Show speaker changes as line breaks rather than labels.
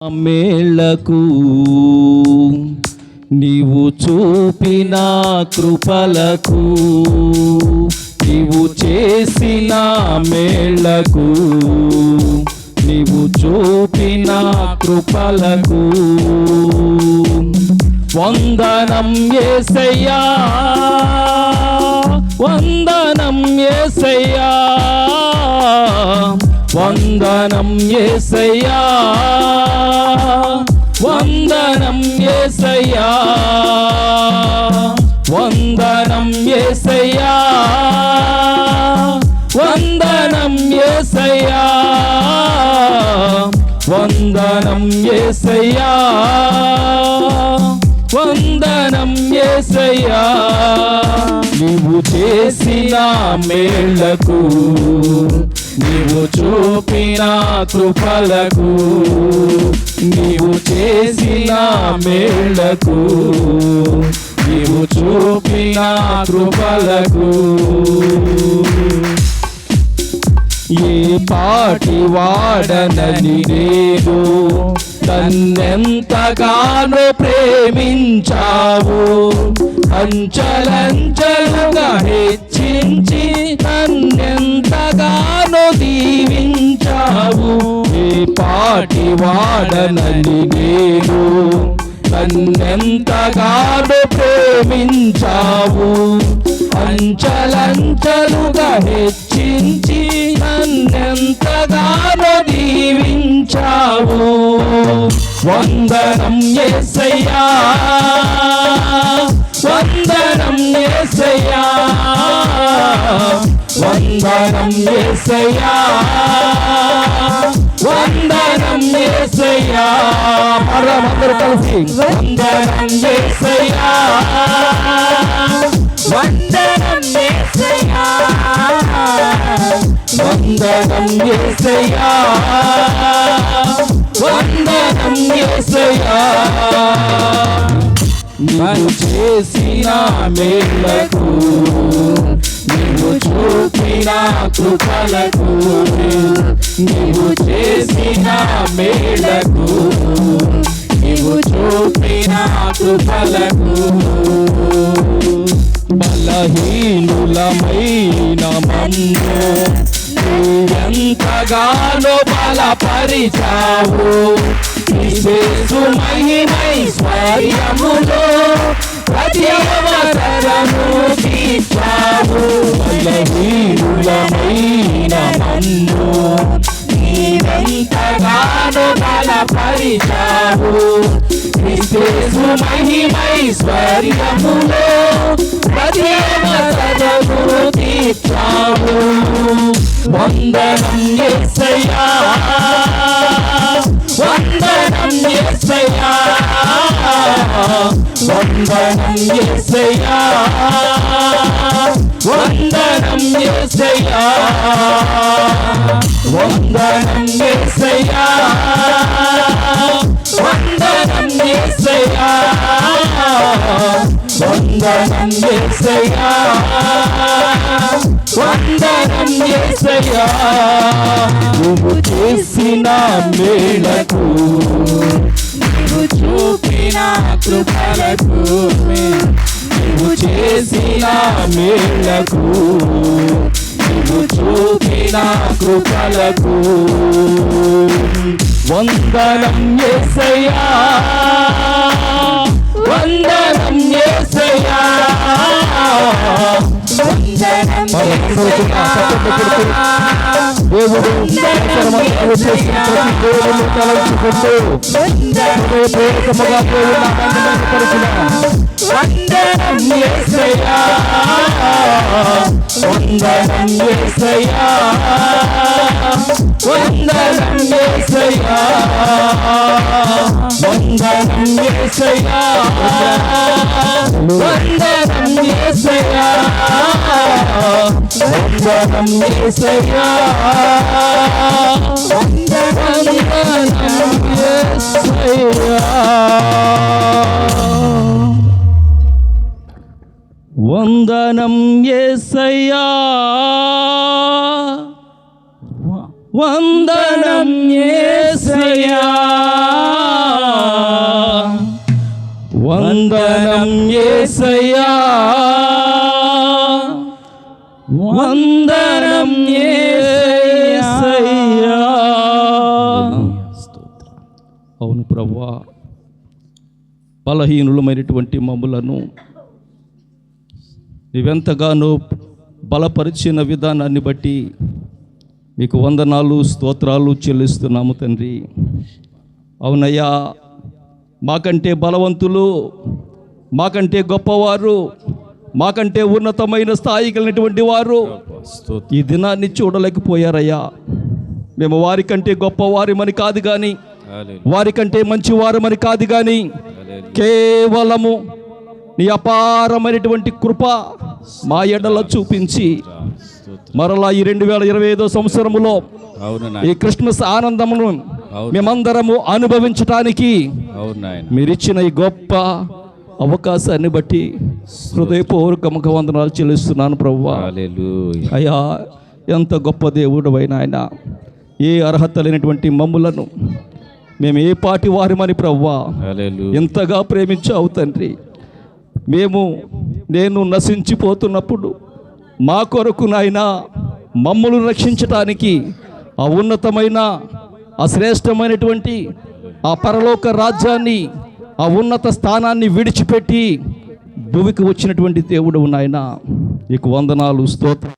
మేళ్లకు నీవు చూపిన కృపలకు నీవు చేసిన మేళ్లకు నీవు చూపిన కృపలకు వందనం యేసయ్యా, వందనం యేసయ్యా, వందనం యేసయ్యా, వందనం యేసయ్యా, వందనం యేసయ్యా, వందనం యేసయ్యా, వందనం యేసయ్యా, వందనం యేసయ్యా. నీవు చేసిన మేళ్లకు నీవు చూపిన కృపలకు నీవు చేసిన మేళ్లకు నీవు చూపిన కృపలకు ఏ పాటి వాడనని నేను నన్నెంతగానో ప్రేమించావు, అంచలంచలుగా హెచ్చించి నన్నెంతగానో దీవించావు. ఏ పాటి వాడనని నేను నన్నెంతగానో ప్రేమించావు, అంచలంచలుగా హెచ్చించి నన్నెంతగానో దీవించావు. వందనం యేసయ్యా, వందనం యేసయ్యా, వందనం యేసయ్యా, వందనం యేసయ్యా. అందరూ కలిసి వందనం యేసయ్యా, వందనం యేసయ్యా, వందనం యేసయ్యా, వందనం యేసయ్యా. నీవు చేసిన మేళ్లకు నీవు చూపిన కృపలకు నీవు చేసిన మేళ్లకు నీవు చూపిన కృపలకు బలహీనులమైన మమ్ము నీవెంతగానో బలపరిచావు. యేసు మహిమైశ్వర్యములో ప్రతి అవసరము తీర్చావు. బలహీనులమైన మమ్ము నీవెంతగానో బలపరిచావు. యేసు మహిమైశ్వర్యములో ప్రతి అవసరము తీర్చావు. వందనం యేసయ్యా, వందనం యేసయ్యా, వందనం యేసయ్యా, వందనం యేసయ్యా, వందనం యేసయ్యా, వందనం యేసయ్యా, వందనం యేసయ్యా, వందనం యేసయ్యా. నువ్వు చేసిన మేళ్లకు నీవు చూపిన కృపలకు నీవు చేసిన మేళ్లకు నీవు చూపిన కృపలకు వందనం యేసయ్యా, వందనం యేసయ్యా, వందనం యేసయ్యా. దేవుడు చేసిన దేవుని తలంచుకుంటూ ప్రేరకముగా దేవుడు వందనం యేసయ్యా, వందనం యేసయ్యా, వందనం యేసయ్యా, వందనం యేసయ్యా, వందనం యేసయ్యా, వందనం యేసయ్యా, వందనం యేసయ్యా. వందనం యేసయ్యా, వందనం యేసయ్యా. వందనం యేసయ్యా, వందనం యేసయ్యా. అవును ప్రభువా, బలహీనులమైనటువంటి మమ్ములను నీవెంతగానో బలపరిచిన విధానాన్ని బట్టి మీకు వందనాలు స్తోత్రాలు చెల్లిస్తున్నాము తండ్రి. అవునయ్యా, మాకంటే బలవంతులు, మాకంటే గొప్పవారు, మాకంటే ఉన్నతమైన స్థాయి కలిగినటువంటి వారు ఈ దినాన్ని చూడలేకపోయారయ్యా. మేము వారికంటే గొప్పవారిమని కాదు కానీ, వారికంటే మంచివారమని కాదు కానీ, కేవలము నీ అపారమైనటువంటి కృప మా ఎడల చూపించి మరలా ఈ 2025 సంవత్సరములో ఈ క్రిస్మస్ ఆనందమును మేమందరము అనుభవించటానికి మీరిచ్చిన ఈ గొప్ప అవకాశాన్ని బట్టి హృదయపూర్వక వందనాలు చెల్లిస్తున్నాను ప్రభువా. అయ్యా, ఎంత గొప్ప దేవుడు అయినా ఆయన, ఏ అర్హత లేనటువంటి మమ్ములను మేము ఏ పాటి వారిమని ప్రభువా ఎంతగా ప్రేమించావు తండ్రి. నేను నశించిపోతున్నప్పుడు మా కొరకు నాయన మమ్మల్ని రక్షించటానికి ఆ ఉన్నతమైన ఆ శ్రేష్టమైనటువంటి ఆ పరలోక రాజ్యాన్ని, ఆ ఉన్నత స్థానాన్ని విడిచిపెట్టి భూమికి వచ్చినటువంటి దేవుడు నాయన, నీకు వందనాలు స్తోత్రం.